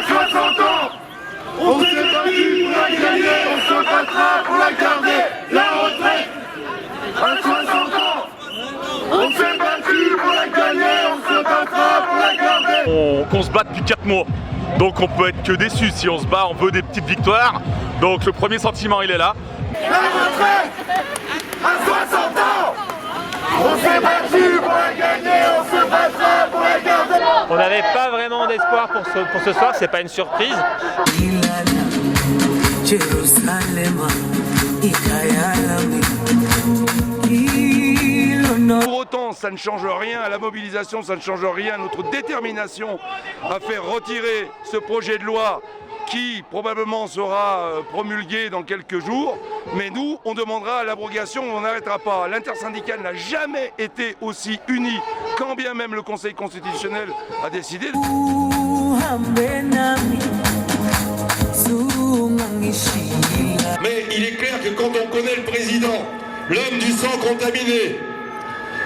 60 ans, on s'est battu pour la gagner, on se battra pour la garder. La retraite à 60 ans, on s'est battu pour la gagner, on se battra pour la garder. Qu'on se bat depuis 4 mois, donc on peut être que déçu. Si on se bat, on veut des petites victoires. Donc le premier sentiment, il est là. La retraite à 60 ans, on s'est battu pour la gagner, on se battra pour la garder. On n'avait pas vraiment d'espoir pour ce soir, c'est pas une surprise. Pour autant, ça ne change rien à la mobilisation, ça ne change rien à notre détermination à faire retirer ce projet de loi qui probablement sera promulgué dans quelques jours. Mais nous, on demandera l'abrogation, on n'arrêtera pas. L'intersyndicale n'a jamais été aussi unie, quand bien même le Conseil constitutionnel a décidé. Mais il est clair que quand on connaît le président, l'homme du sang contaminé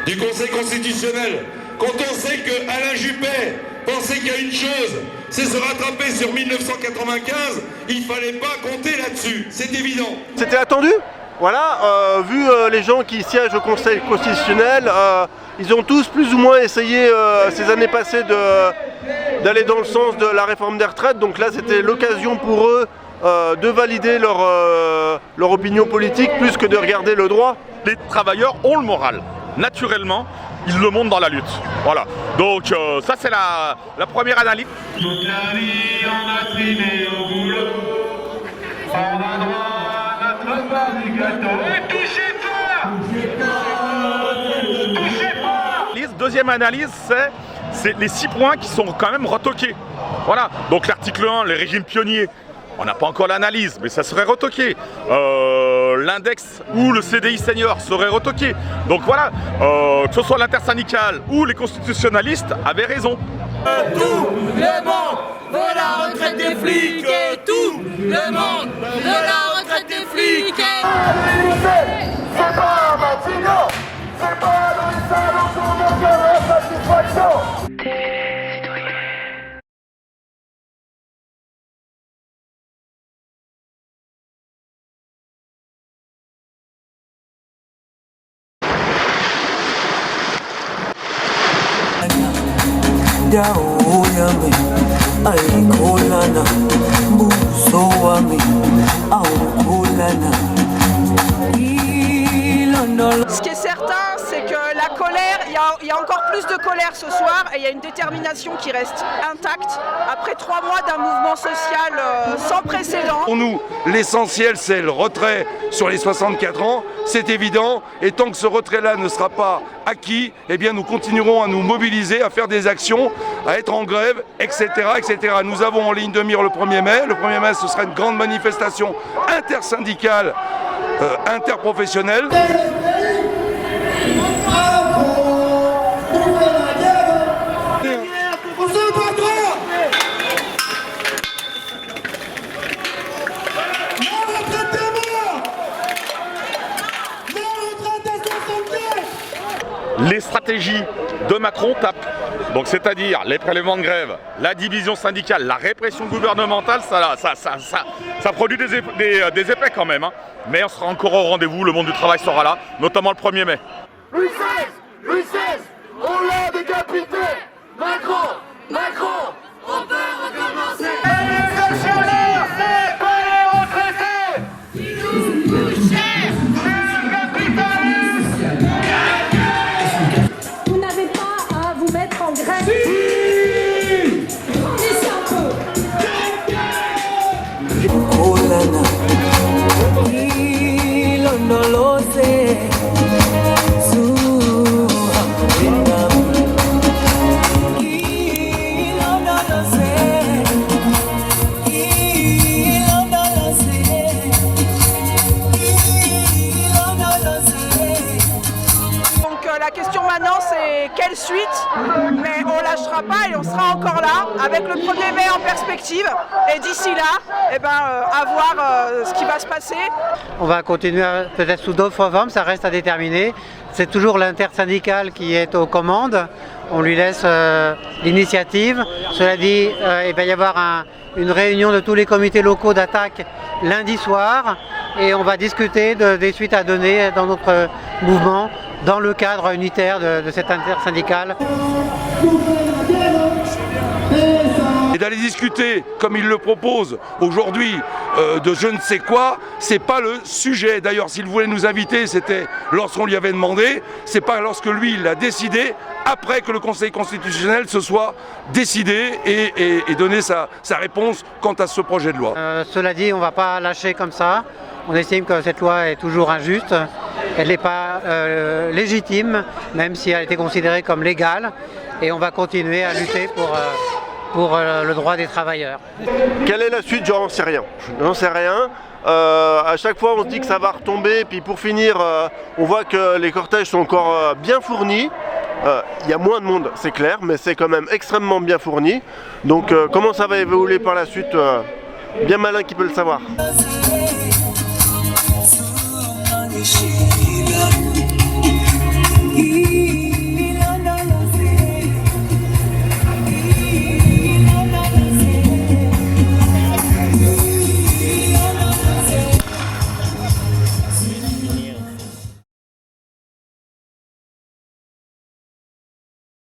du Conseil constitutionnel, quand on sait que Alain Juppé pensait qu'il y a une chose, c'est se rattraper sur 1995, il fallait pas compter là-dessus, c'est évident. C'était attendu. Voilà, vu les gens qui siègent au Conseil constitutionnel, ils ont tous plus ou moins essayé ces années passées d'aller dans le sens de la réforme des retraites. Donc là, c'était l'occasion pour eux de valider leur opinion politique plus que de regarder le droit. Les travailleurs ont le moral. Naturellement, ils le montrent dans la lutte. Voilà. Donc ça, c'est la première analyse. Toute la vie, on a trimé au boulot. On a droit à notre part du gâteau. Et touchez pas! Touchez pas! Deuxième analyse, c'est les 6 points qui sont quand même retoqués. Voilà. Donc l'article 1, les régimes pionniers. On n'a pas encore l'analyse, mais ça serait retoqué. L'index ou le CDI senior serait retoqué. Donc voilà, que ce soit l'intersyndicale ou les constitutionnalistes avaient raison. Tout le monde veut la retraite des flics et tout le monde veut la retraite des flics et... C'est pas Matignon, c'est pas Louis Salon pour notre satisfaction. Ce qui est certain, c'est que la colère, il y a encore plus de colère ce soir et il y a une détermination qui reste intacte après 3 mois d'un mouvement social sans précédent. Pour nous, l'essentiel, c'est le retrait sur les 64 ans, c'est évident. Et tant que ce retrait-là ne sera pas acquis, eh bien, nous continuerons à nous mobiliser, à faire des actions, à être en grève, etc., etc. Nous avons en ligne de mire le 1er mai. Le 1er mai, ce sera une grande manifestation intersyndicale, interprofessionnelle. Les stratégies de Macron tapent. Donc c'est-à-dire les prélèvements de grève, la division syndicale, la répression gouvernementale, ça produit des effets quand même. Hein. Mais on sera encore au rendez-vous, le monde du travail sera là, notamment le 1er mai. Louis XVI, on l'a décapité. Macron, on peut recommencer. Les actionnaires, c'est pas les retraités. Qui nous coûte cher, c'est le capitalisme. Vous n'avez pas à vous mettre en grève. Si. Laissez un peu. c'est quelle suite, mais on lâchera pas et on sera encore là avec le 1er mai en perspective. Et d'ici là, à voir ce qui va se passer. On va continuer peut-être sous d'autres formes, ça reste à déterminer. C'est toujours l'intersyndicale qui est aux commandes. On lui laisse l'initiative. Cela dit, il va y avoir une réunion de tous les comités locaux d'attaque lundi soir et on va discuter des suites à donner dans notre mouvement dans le cadre unitaire de cette intersyndicale. Et d'aller discuter, comme il le propose aujourd'hui, de je ne sais quoi, c'est pas le sujet. D'ailleurs, s'il voulait nous inviter, c'était lorsqu'on lui avait demandé, c'est pas lorsque lui il l'a décidé, après que le Conseil constitutionnel se soit décidé et donné sa réponse quant à ce projet de loi. Cela dit, on ne va pas lâcher comme ça. On estime que cette loi est toujours injuste. Elle n'est pas légitime, même si elle a été considérée comme légale. Et on va continuer à lutter pour le droit des travailleurs. Quelle est la suite? J'en sais rien. J'en sais rien. À chaque fois on se dit que ça va retomber, puis pour finir on voit que les cortèges sont encore bien fournis. Il y a moins de monde, c'est clair, mais c'est quand même extrêmement bien fourni. Donc comment ça va évoluer par la suite, bien malin qui peut le savoir. He